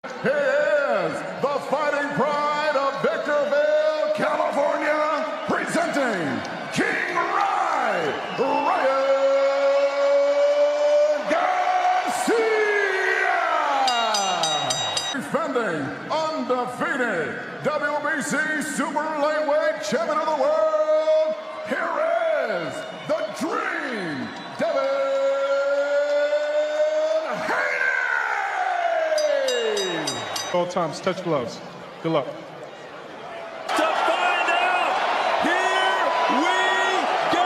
He is the fighting pride of Victorville, California, presenting King Ryan Garcia! Defending undefeated WBC Super Lightweight Champion of the World, here is the Dream, Devin. All times, touch gloves. Good luck. To find out, here we go.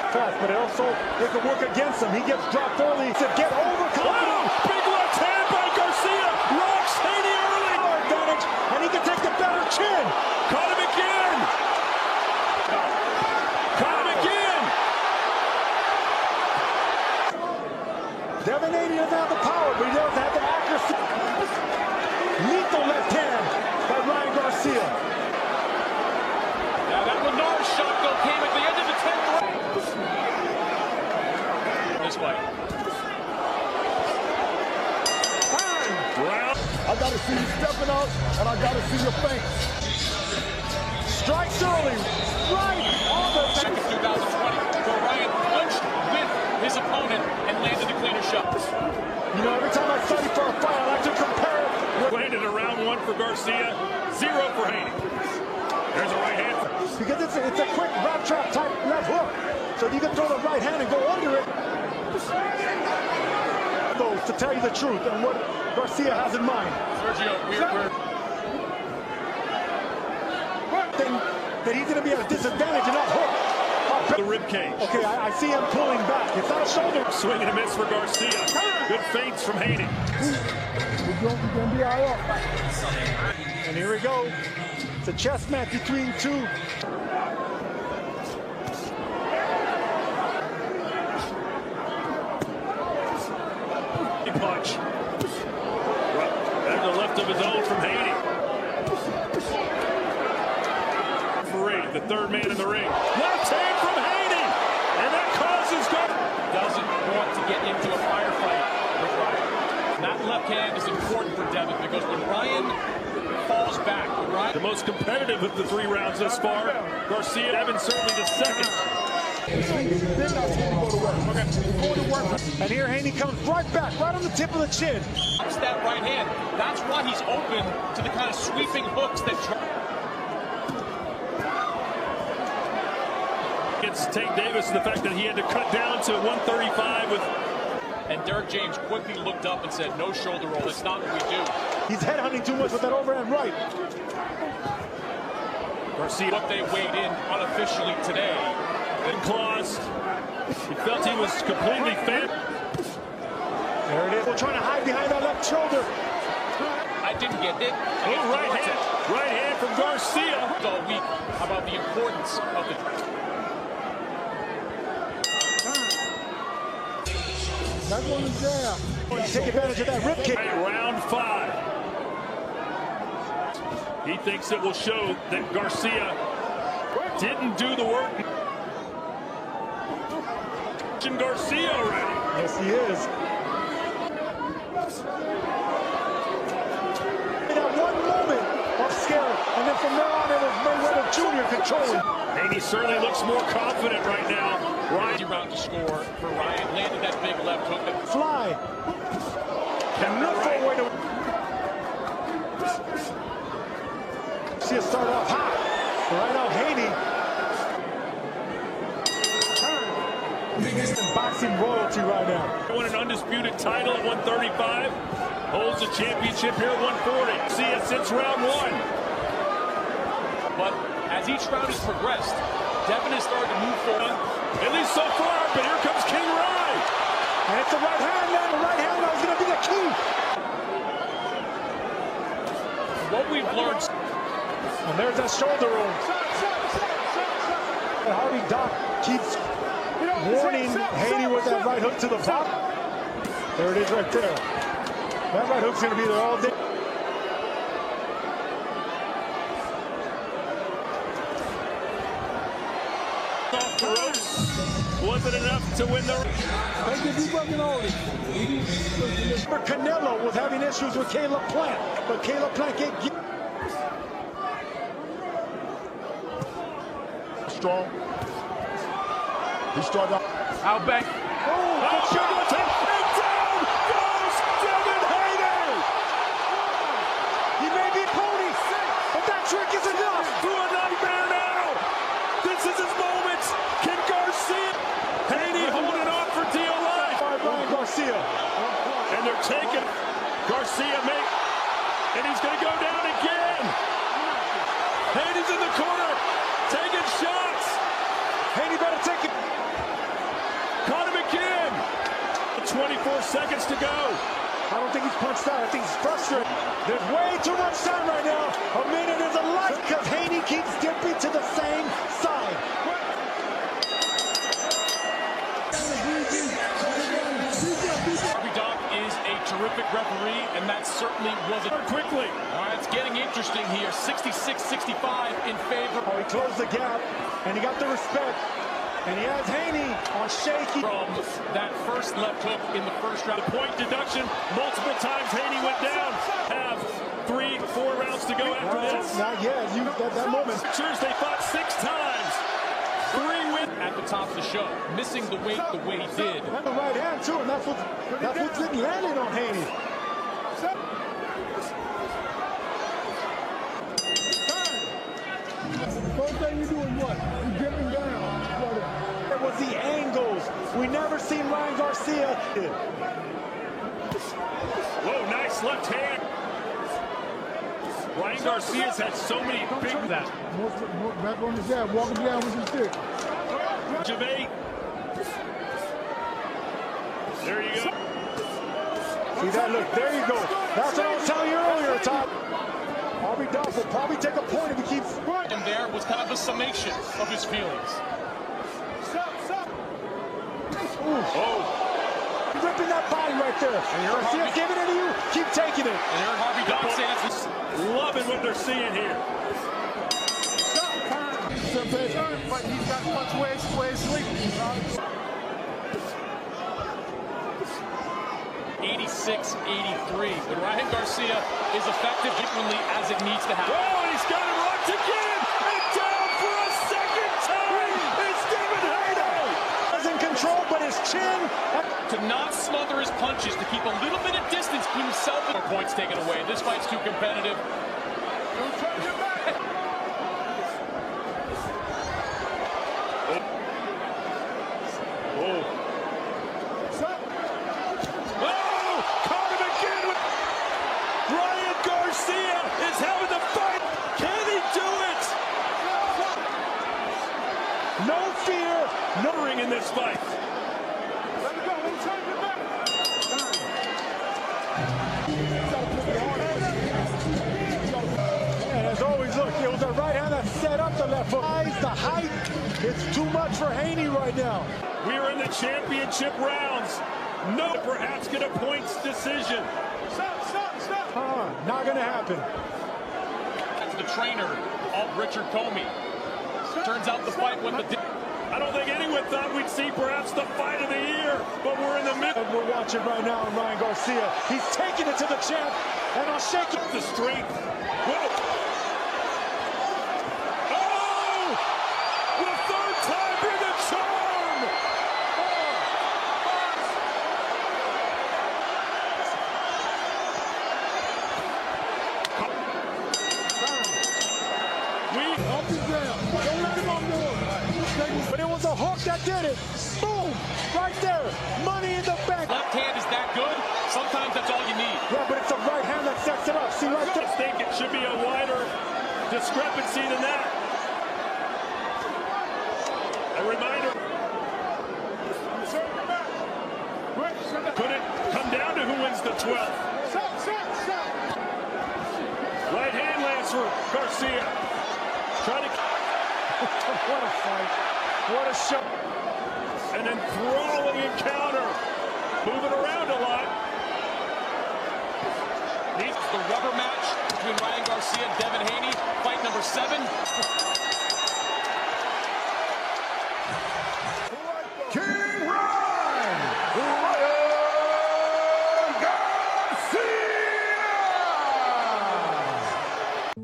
Fast, but also it can work against him. He gets dropped early to get overconfident. Wow, big left hand by Garcia. Rocks Haney early. Advantage, and he can take the better chin. Caught him again. Caught him again. Devin Haney doesn't have the power, but he does have the accuracy. Lethal left hand by Ryan Garcia. Now that Lenore shot though came at the end of the 10th round. This way. Well, I gotta see you stepping up, and I gotta see your feints. Strikes early, right on the Back in 2020, so Ryan punched with his opponent and landed a cleaner shot. You know, every time I study for a fight, I like to compare it. landed a round one for Garcia, 0 for Haney. There's a right hand. Because it's a quick wrap trap type left hook. So you can throw the right hand and go under it. Those, to tell you the truth, and what Garcia has in mind. Sergio, we're that he's going to be at a disadvantage in that hook. The rib cage. Okay, I see him pulling back. It's not a shoulder. Swing and a miss for Garcia. Good feints from Haney. And here we go. It's a chess match between two. Punch. There's a left of his own from Haney. The third man in the ring. Left hand from Haney, and that causes doesn't want to get into a firefight with Ryan. That left hand is important for Devin because when Ryan falls back, the most competitive of the 3 rounds thus far. Garcia, Devin certainly the second. And here Haney comes right back, right on the tip of the chin. Ups that right hand. That's why he's open to the kind of sweeping hooks that It's Tank Davis and the fact that he had to cut down to 135 with. And Derek James quickly looked up and said, no shoulder roll, it's not what we do. He's headhunting too much with that overhand right. Garcia. What they weighed in unofficially today. And claws. He felt he was completely fat. There it is. We're trying to hide behind that left shoulder. I didn't get hit. Oh, right hand. Right hand from Garcia. All week about the importance of the. That one is there. Take advantage of that rib kick. Round 5. He thinks it will show that Garcia didn't do the work. Garcia already. Yes, he is. In that one moment of scare, and then from there on it was Mayweather Jr. controlling. Haney certainly looks more confident right now. Ryan round to score for Ryan. Landed that big left hook. Fly. And look for a way to. See it start off hot. Right now, Haney. Biggest boxing royalty right now. Won an undisputed title at 135. Holds the championship here at 140. See it since round 1. But as each round has progressed, Devin has started to move forward. At least so far, but here comes King Ryan. And it's the right hand now. The right hand now is going to be the key. What we've learned. And there's that shoulder roll. And Harvey Doc keeps warning Haney with that right hook to the top. There it is right there. That right hook's going to be there all day. Off the ropes. wasn't enough to win the... Canelo was having issues with Caleb Plant, but Caleb Plant can't get... Strong. He started out. Outback. Oh, shot. And down goes Devin Haney. He may be pony, but that trick is enough. Through a nightmare now. This is his moment. Can Garcia? Haney holding on for dear life. Ryan Garcia. And they're taking Garcia and he's going to go down again. Haney's in the corner, taking shots. Haney better take it. Caught him again. 24 seconds to go. I don't think he's punched out. I think he's frustrated. There's way too much time right now. A minute is a life because Haney keeps dipping to the same side. Is a terrific referee, and that certainly wasn't quickly. All right, it's getting interesting here. 66-65 in favor. Oh, he closed the gap, and he got the respect. And he has Haney on shaky. From that first left hook in the first round. The point deduction, multiple times Haney went down. Have 3-4 rounds to go after this. Not yet. That moment. They fought 6 times. 3 wins. At the top of the show, missing the weight the way he did. And the right hand, too, and that's what's landing on Haney. First thing you do is what? You get him down. It was the angles. We never seen Ryan Garcia. Whoa, nice left hand. Ryan Garcia's had so many big that. Back on the jab, walking down with his stick. Javier. There you go. See that? Look, there you go. That's what I was telling you earlier, Todd. Aubrey Dolph will probably take a point if he keeps running. And there was kind of a summation of his feelings. Oh. Ripping that body right there. Garcia's giving it to you. Keep taking it. And Aaron Harvey Dolph says, loving what they're seeing here. But he's got much way sleeping. 86-83. But Ryan Garcia is effective equally as it needs to happen. Oh, he's got him locked again. And down for a second time. It's Devin Haney. He's in control, but his chin. To not smother his punches, to keep a little bit of distance between himself and points taken away. This fight's too competitive. No fear, no ring in this fight. Let me go. Let me turn it back. And as always, look, it was the right hand that set up the left hook. The height, it's too much for Haney right now. We are in the championship rounds. No, perhaps get a points decision. Stop. Not gonna happen. That's the trainer of Richard Comey. Turns out the fight went the... I don't think anyone thought we'd see perhaps the fight of the year, but we're in the middle. And we're watching right now on Ryan Garcia. He's taking it to the champ, and I'll shake it. The strength. Whoa. Oh! The third time be the charm! Up and down. Don't let him on board. But it was a hook that did it. Boom! Right there. Money in the bank. Left hand is that good. Sometimes that's all you need. Yeah, but it's the right hand that sets it up. See right I there. think it should be a wider discrepancy than that. A reminder. Could it come down to who wins the 12th? Right hand lands for Garcia. Trying to... What a fight. What a shot. An enthralling encounter. Moving around a lot. It's the rubber match between Ryan Garcia and Devin Haney. Fight number 7.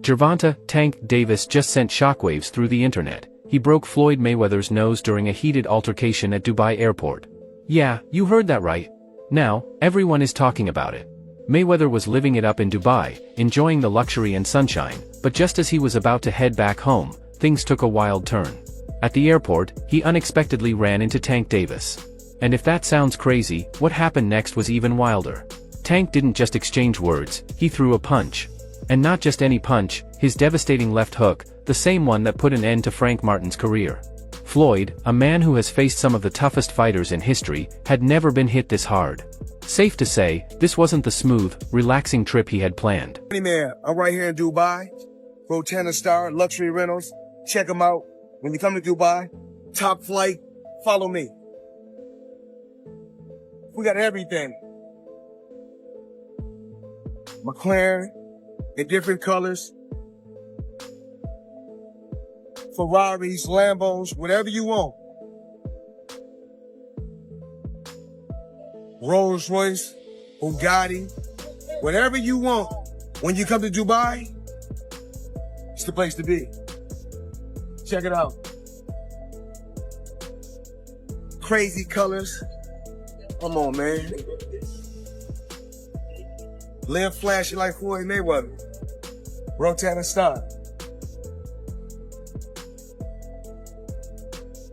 Gervonta "Tank" Davis just sent shockwaves through the internet. He broke Floyd Mayweather's nose during a heated altercation at Dubai airport. Yeah, you heard that right. Now, everyone is talking about it. Mayweather was living it up in Dubai, enjoying the luxury and sunshine, but just as he was about to head back home, things took a wild turn. At the airport, he unexpectedly ran into Tank Davis. And if that sounds crazy, what happened next was even wilder. Tank didn't just exchange words, he threw a punch. And not just any punch, his devastating left hook, the same one that put an end to Frank Martin's career. Floyd, a man who has faced some of the toughest fighters in history, had never been hit this hard. Safe to say, this wasn't the smooth, relaxing trip he had planned. Hey man, I'm right here in Dubai. Fortuna Star, luxury rentals. Check them out. When you come to Dubai, top flight, follow me. We got everything. McLaren in different colors. Ferraris, Lambos, whatever you want. Rolls Royce, Bugatti, whatever you want. When you come to Dubai, it's the place to be. Check it out. Crazy colors. Come on, man. Live flashy like Floyd Mayweather. Rotating star.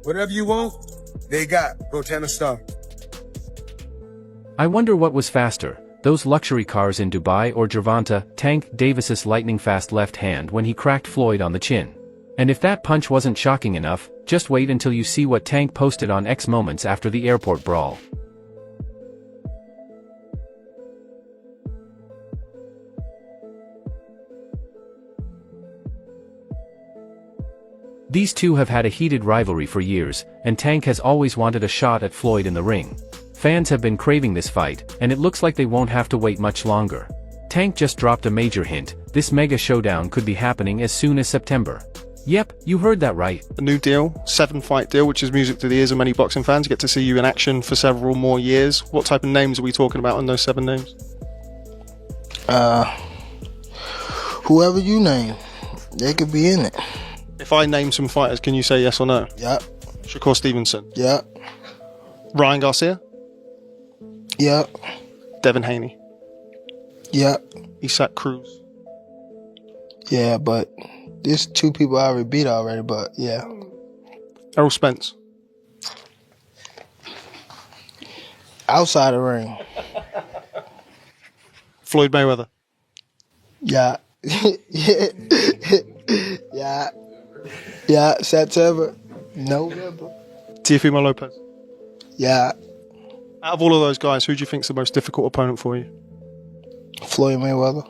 Whatever you want, they got Rotating star. I wonder what was faster, those luxury cars in Dubai or Gervonta "Tank" Davis's lightning-fast left hand when he cracked Floyd on the chin. And if that punch wasn't shocking enough, just wait until you see what Tank posted on X moments after the airport brawl. These two have had a heated rivalry for years, and Tank has always wanted a shot at Floyd in the ring. Fans have been craving this fight, and it looks like they won't have to wait much longer. Tank just dropped a major hint, this mega showdown could be happening as soon as September. Yep, you heard that right. A new deal, 7-fight deal, which is music to the ears of many boxing fans. Get to see you in action for several more years. What type of names are we talking about in those 7 names? Whoever you name, they could be in it. If I name some fighters, can you say yes or no? Yep. Shakur Stevenson? Yep. Ryan Garcia? Yep. Devin Haney? Yep. Isaac Cruz? Yeah, but there's 2 people I already beat already, but yeah. Errol Spence? Outside the ring. Floyd Mayweather? Yeah. Yeah. Yeah, September. November. Teofimo Lopez? Yeah. Out of all of those guys, who do you think is the most difficult opponent for you? Floyd Mayweather.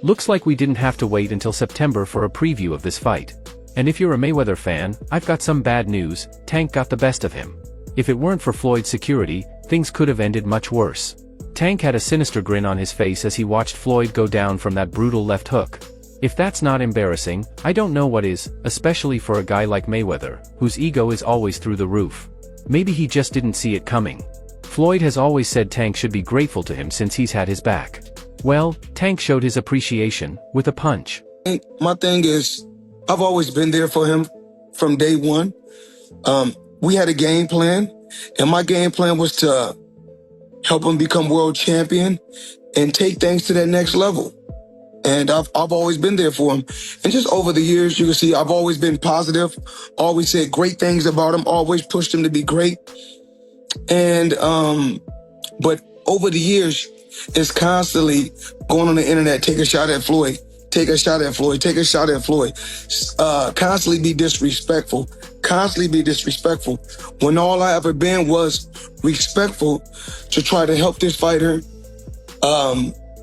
Looks like we didn't have to wait until September for a preview of this fight. And if you're a Mayweather fan, I've got some bad news, Tank got the best of him. If it weren't for Floyd's security, things could have ended much worse. Tank had a sinister grin on his face as he watched Floyd go down from that brutal left hook. If that's not embarrassing, I don't know what is, especially for a guy like Mayweather, whose ego is always through the roof. Maybe he just didn't see it coming. Floyd has always said Tank should be grateful to him since he's had his back. Well, Tank showed his appreciation with a punch. My thing is, I've always been there for him from day one. We had a game plan, and my game plan was to help him become world champion and take things to that next level. And I've always been there for him. And just over the years, you can see I've always been positive, always said great things about him, always pushed him to be great. And, but over the years, it's constantly going on the internet, take a shot at Floyd, take a shot at Floyd, take a shot at Floyd. Constantly be disrespectful, when all I ever been was respectful to try to help this fighter,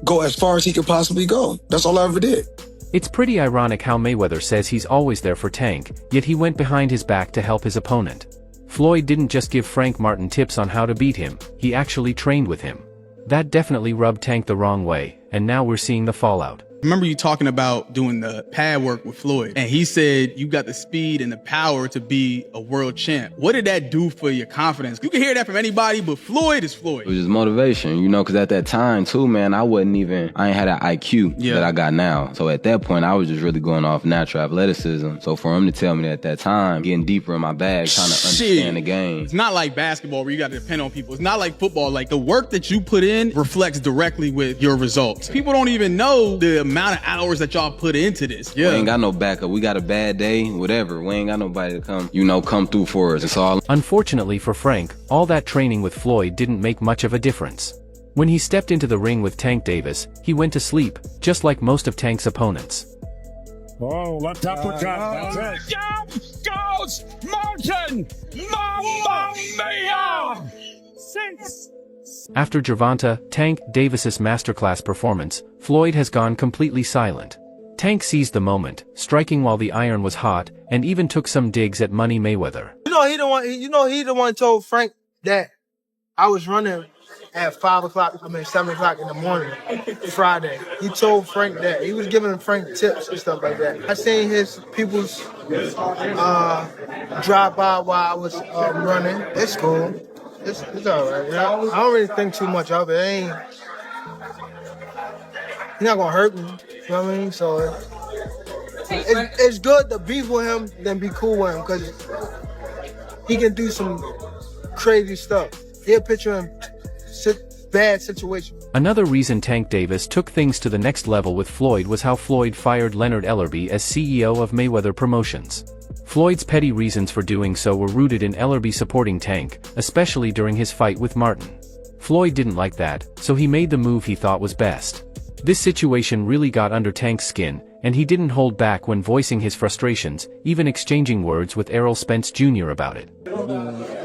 go as far as he could possibly go. That's all I ever did. It's pretty ironic how Mayweather says he's always there for Tank, yet he went behind his back to help his opponent. Floyd didn't just give Frank Martin tips on how to beat him, he actually trained with him. That definitely rubbed Tank the wrong way, and now we're seeing the fallout. Remember you talking about doing the pad work with Floyd, and he said you got the speed and the power to be a world champ. What did that do for your confidence? You can hear that from anybody, but Floyd is Floyd. It was just motivation, you know, because at that time, too, man, I ain't had that IQ that I got now. So at that point, I was just really going off natural athleticism. So for him to tell me that at that time, getting deeper in my bag, trying to understand the game. It's not like basketball where you got to depend on people. It's not like football. Like, the work that you put in reflects directly with your results. People don't even know the amount of hours that y'all put into this. We ain't got no backup. We got a bad day, whatever. We ain't got nobody to come through for us. It's all. Unfortunately for Frank, all that training with Floyd didn't make much of a difference. When he stepped into the ring with Tank Davis, he went to sleep, just like most of Tank's opponents. Oh, left uppercut. That's it. Goes Mountain! Mamma mia! 6. After Gervonta Tank Davis's masterclass performance, Floyd has gone completely silent. Tank seized the moment, striking while the iron was hot, and even took some digs at Money Mayweather. He the one told Frank that I was running at 7 o'clock in the morning, Friday. He told Frank that. He was giving Frank tips and stuff like that. I seen his people's drive by while I was running. It's cool. It's all right. You know? I don't really think too much of it. He's not gonna hurt me. You know what I mean? So it's good to beef with him than be cool with him, because he can do some crazy stuff. He'll put you in bad situations. Another reason Tank Davis took things to the next level with Floyd was how Floyd fired Leonard Ellerbe as CEO of Mayweather Promotions. Floyd's petty reasons for doing so were rooted in Ellerbe supporting Tank, especially during his fight with Martin. Floyd didn't like that, so he made the move he thought was best. This situation really got under Tank's skin, and he didn't hold back when voicing his frustrations, even exchanging words with Errol Spence Jr. about it.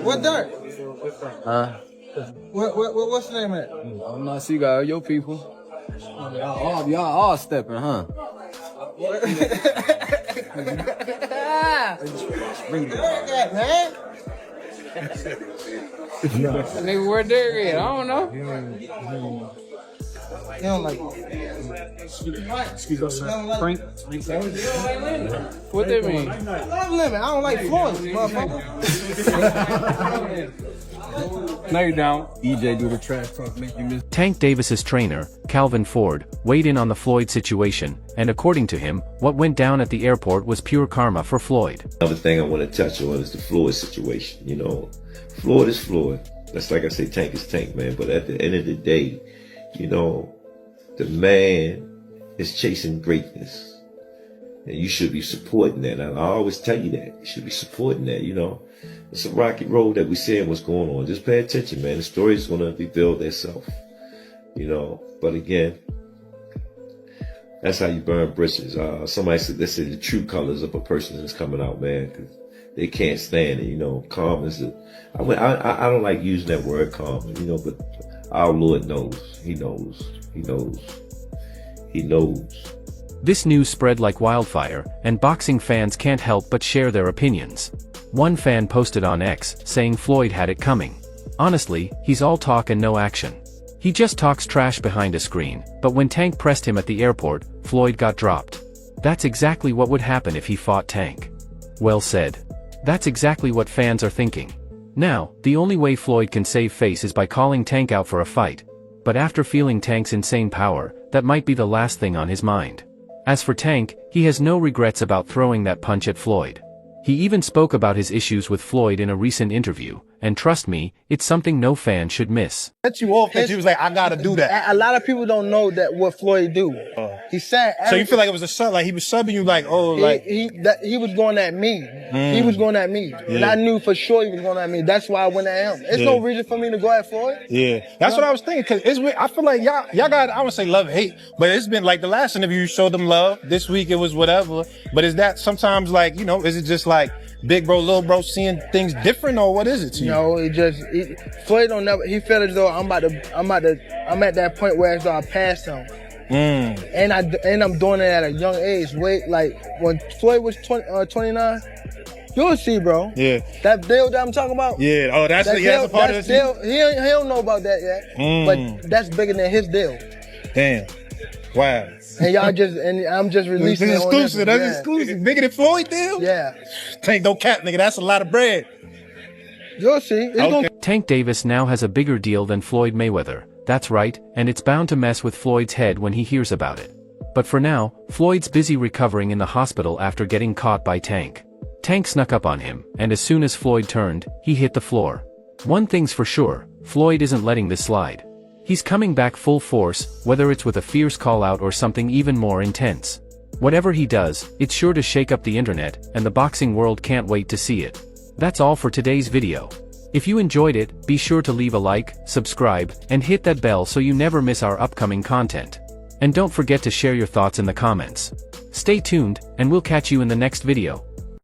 What dirt? What's the name of it? I'm not sure you got your people. Y'all all stepping, huh? Man. Nigga, where Derek at? I don't know. He don't like Excuse me, sir. Frank? What that mean? I don't like Floyd, motherfucker. No, you don't. EJ do the trash talk, make you miss. Tank Davis's trainer, Calvin Ford, weighed in on the Floyd situation, and according to him, what went down at the airport was pure karma for Floyd. Another thing I want to touch on is the Floyd situation. You know, Floyd is Floyd. That's like I say, Tank is Tank, man. But at the end of the day, you know, the man is chasing greatness. And you should be supporting that. And I always tell you that. You should be supporting that, you know. It's a rocky road that we're seeing what's going on. Just pay attention, man. The story's going to reveal itself, you know. But again, that's how you burn bridges. Somebody said, they say the true colors of a person is coming out, man, because they can't stand it, you know. Calm is I don't like using that word calm, you know, but our Lord knows. He knows. He knows. He knows. This news spread like wildfire, and boxing fans can't help but share their opinions. One fan posted on X, saying Floyd had it coming. Honestly, he's all talk and no action. He just talks trash behind a screen, but when Tank pressed him at the airport, Floyd got dropped. That's exactly what would happen if he fought Tank. Well said. That's exactly what fans are thinking. Now, the only way Floyd can save face is by calling Tank out for a fight. But after feeling Tank's insane power, that might be the last thing on his mind. As for Tank, he has no regrets about throwing that punch at Floyd. He even spoke about his issues with Floyd in a recent interview, and trust me, it's something no fan should miss. Cut you off because you was like, I gotta do that. A lot of people don't know that what Floyd do. He said. So you feel like it was a sub, like he was subbing you, like, oh, like he was going at me. He was going at me, and I knew for sure he was going at me. That's why I went at him. There's no reason for me to go at Floyd. Yeah, that's what I was thinking. Cause it's weird. I feel like y'all got, I would say love, hate, but it's been like the last interview you showed them love. This week it was whatever. But is that sometimes like, you know, is it just like big bro, little bro seeing things different, or what is it to you? No, Floyd don't never. He felt as though I'm at that point where as though I passed him. And I'm doing it at a young age. Wait, like when Floyd was 29, you'll see, bro. Yeah. That deal that I'm talking about. Yeah. Oh, that's a part of the deal. He don't know about that yet. But that's bigger than his deal. Damn. Wow. And I'm just releasing This it. exclusive. That's exclusive. Bigger than Floyd deal? Yeah. Tank, no cap, nigga. That's a lot of bread. You'll see. Tank Davis now has a bigger deal than Floyd Mayweather. That's right, and it's bound to mess with Floyd's head when he hears about it. But for now, Floyd's busy recovering in the hospital after getting caught by Tank. Tank snuck up on him, and as soon as Floyd turned, he hit the floor. One thing's for sure, Floyd isn't letting this slide. He's coming back full force, whether it's with a fierce call-out or something even more intense. Whatever he does, it's sure to shake up the internet, and the boxing world can't wait to see it. That's all for today's video. If you enjoyed it, be sure to leave a like, subscribe, and hit that bell so you never miss our upcoming content. And don't forget to share your thoughts in the comments. Stay tuned, and we'll catch you in the next video.